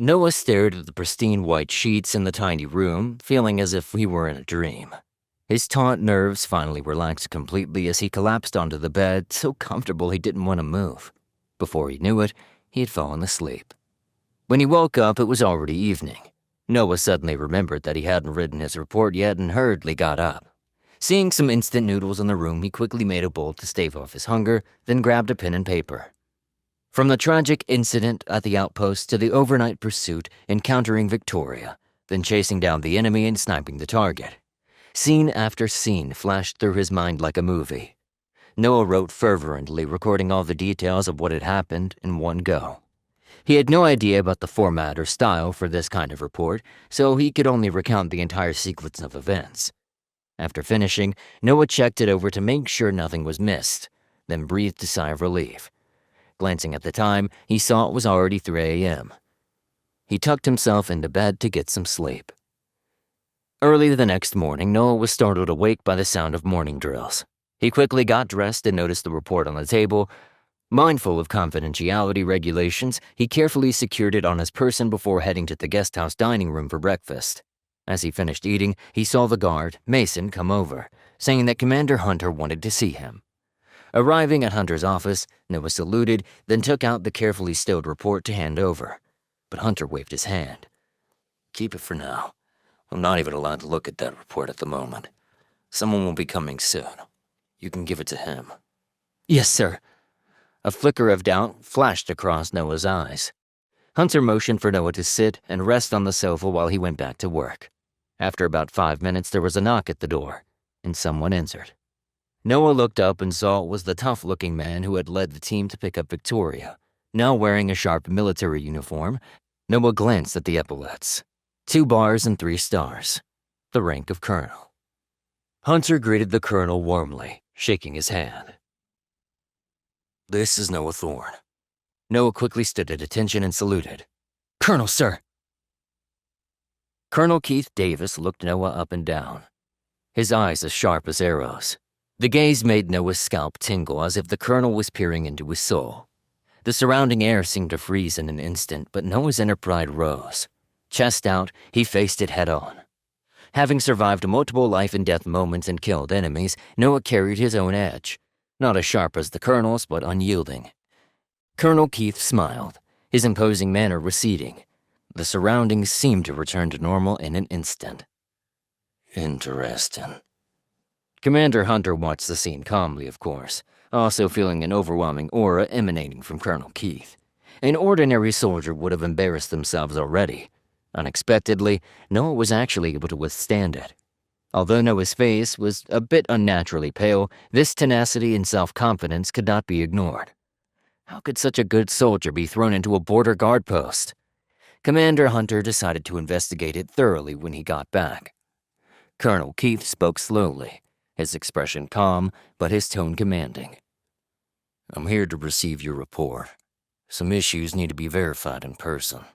Noah stared at the pristine white sheets in the tiny room, feeling as if he were in a dream. His taut nerves finally relaxed completely as he collapsed onto the bed, so comfortable he didn't want to move. Before he knew it, he had fallen asleep. When he woke up, it was already evening. Noah suddenly remembered that he hadn't written his report yet and hurriedly got up. Seeing some instant noodles in the room, he quickly made a bowl to stave off his hunger, then grabbed a pen and paper. From the tragic incident at the outpost to the overnight pursuit, encountering Victoria, then chasing down the enemy and sniping the target. Scene after scene flashed through his mind like a movie. Noah wrote fervently, recording all the details of what had happened in one go. He had no idea about the format or style for this kind of report, so he could only recount the entire sequence of events. After finishing, Noah checked it over to make sure nothing was missed, then breathed a sigh of relief. Glancing at the time, he saw it was already 3 a.m. He tucked himself into bed to get some sleep. Early the next morning, Noah was startled awake by the sound of morning drills. He quickly got dressed and noticed the report on the table. Mindful of confidentiality regulations, he carefully secured it on his person before heading to the guest house dining room for breakfast. As he finished eating, he saw the guard, Mason, come over, saying that Commander Hunter wanted to see him. Arriving at Hunter's office, Noah saluted, then took out the carefully stowed report to hand over. But Hunter waved his hand. "Keep it for now. I'm not even allowed to look at that report at the moment. Someone will be coming soon. You can give it to him." "Yes, sir." A flicker of doubt flashed across Noah's eyes. Hunter motioned for Noah to sit and rest on the sofa while he went back to work. After about 5 minutes, there was a knock at the door, and someone entered. Noah looked up and saw it was the tough-looking man who had led the team to pick up Victoria. Now wearing a sharp military uniform, Noah glanced at the epaulets. 2 bars and 3 stars. The rank of colonel. Hunter greeted the colonel warmly, shaking his hand. "This is Noah Thorne." Noah quickly stood at attention and saluted. "Colonel, sir." Colonel Keith Davis looked Noah up and down, his eyes as sharp as arrows. The gaze made Noah's scalp tingle as if the colonel was peering into his soul. The surrounding air seemed to freeze in an instant, but Noah's inner pride rose. Chest out, he faced it head-on. Having survived multiple life-and-death moments and killed enemies, Noah carried his own edge. Not as sharp as the colonel's, but unyielding. Colonel Keith smiled, his imposing manner receding. The surroundings seemed to return to normal in an instant. "Interesting." Commander Hunter watched the scene calmly, of course, also feeling an overwhelming aura emanating from Colonel Keith. An ordinary soldier would have embarrassed themselves already. Unexpectedly, Noah was actually able to withstand it. Although Noah's face was a bit unnaturally pale, this tenacity and self-confidence could not be ignored. How could such a good soldier be thrown into a border guard post? Commander Hunter decided to investigate it thoroughly when he got back. Colonel Keith spoke slowly, his expression calm, but his tone commanding. "I'm here to receive your report. Some issues need to be verified in person."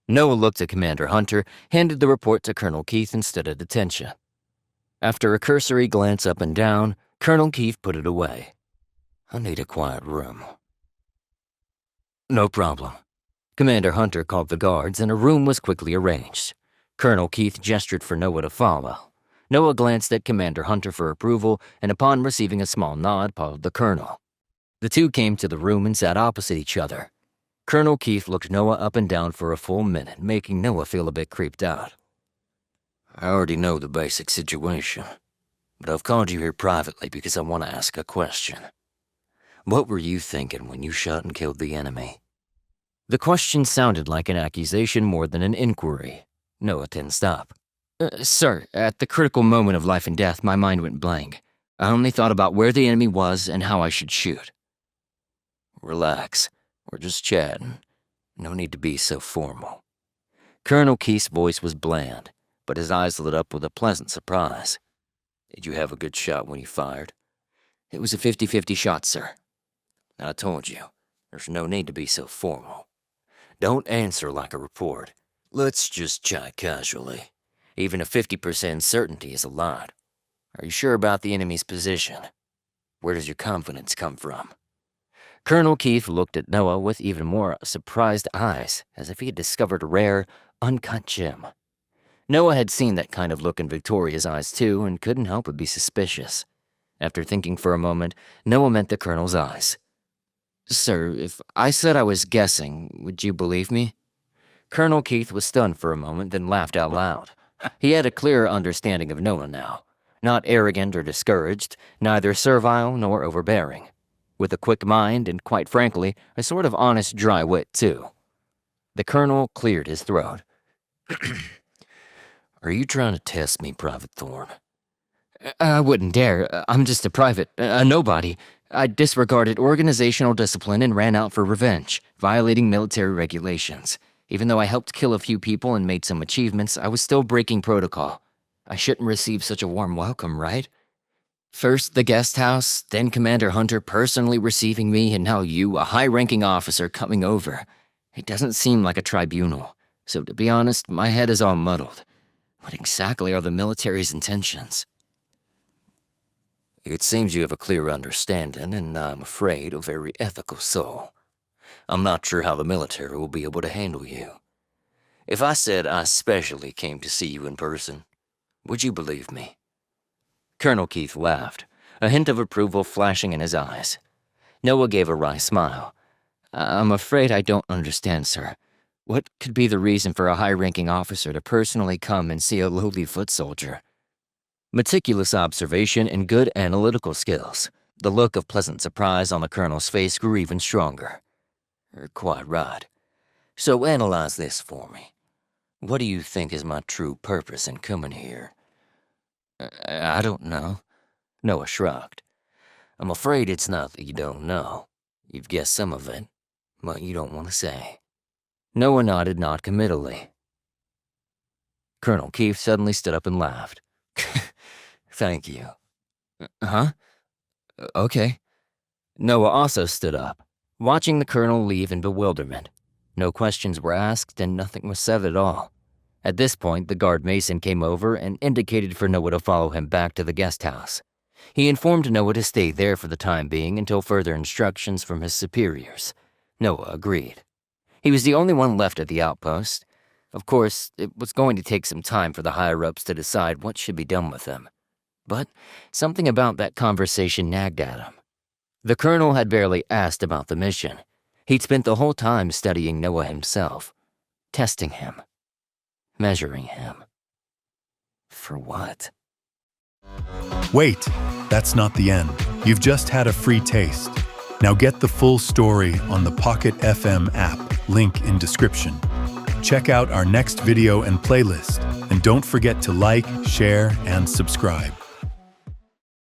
Noah looked at Commander Hunter, handed the report to Colonel Keith, and stood at attention. After a cursory glance up and down, Colonel Keith put it away. "I need a quiet room." "No problem." Commander Hunter called the guards, and a room was quickly arranged. Colonel Keith gestured for Noah to follow. Noah glanced at Commander Hunter for approval, and upon receiving a small nod, followed the colonel. The two came to the room and sat opposite each other. Colonel Keith looked Noah up and down for a full minute, making Noah feel a bit creeped out. "I already know the basic situation, but I've called you here privately because I want to ask a question. What were you thinking when you shot and killed the enemy?" The question sounded like an accusation more than an inquiry. Noah tensed up. Sir, at the critical moment of life and death, my mind went blank. I only thought about where the enemy was and how I should shoot." "Relax. We're just chatting. No need to be so formal." Colonel Keith's voice was bland, but his eyes lit up with a pleasant surprise. "Did you have a good shot when you fired?" "It was a 50-50 shot, sir." "I told you, there's no need to be so formal. Don't answer like a report. Let's just chat casually. Even a 50% certainty is a lot. Are you sure about the enemy's position? Where does your confidence come from?" Colonel Keith looked at Noah with even more surprised eyes, as if he had discovered a rare, uncut gem. Noah had seen that kind of look in Victoria's eyes too, and couldn't help but be suspicious. After thinking for a moment, Noah met the Colonel's eyes. "Sir, if I said I was guessing, would you believe me?" Colonel Keith was stunned for a moment, then laughed out loud. He had a clearer understanding of Noah now. Not arrogant or discouraged, neither servile nor overbearing. With a quick mind and, quite frankly, a sort of honest dry wit, too. The Colonel cleared his throat. Are you trying to test me, Private Thorne? I wouldn't dare. I'm just a private, a nobody. I disregarded organizational discipline and ran out for revenge, violating military regulations. Even though I helped kill a few people and made some achievements, I was still breaking protocol. I shouldn't receive such a warm welcome, right? First the guest house, then Commander Hunter personally receiving me, and now you, a high-ranking officer, coming over. It doesn't seem like a tribunal. So to be honest, my head is all muddled. What exactly are the military's intentions? It seems you have a clear understanding, and I'm afraid a very ethical soul. I'm not sure how the military will be able to handle you. If I said I specially came to see you in person, would you believe me? Colonel Keith laughed, a hint of approval flashing in his eyes. Noah gave a wry smile. I'm afraid I don't understand, sir. What could be the reason for a high-ranking officer to personally come and see a lowly foot soldier? Meticulous observation and good analytical skills. The look of pleasant surprise on the Colonel's face grew even stronger. You're quite right. So analyze this for me. What do you think is my true purpose in coming here? I don't know. Noah shrugged. I'm afraid it's not that you don't know. You've guessed some of it, but you don't want to say. Noah nodded noncommittally. Colonel Keith suddenly stood up and laughed. Thank you. Huh? Okay. Noah also stood up, watching the Colonel leave in bewilderment. No questions were asked and nothing was said at all. At this point, the guard mason came over and indicated for Noah to follow him back to the guest house. He informed Noah to stay there for the time being until further instructions from his superiors. Noah agreed. He was the only one left at the outpost. Of course, it was going to take some time for the higher-ups to decide what should be done with him. But something about that conversation nagged at him. The Colonel had barely asked about the mission. He'd spent the whole time studying Noah himself, testing him, measuring him. For what? Wait, that's not the end. You've just had a free taste. Now get the full story on the Pocket FM app, link in description. Check out our next video and playlist, and don't forget to like, share, and subscribe.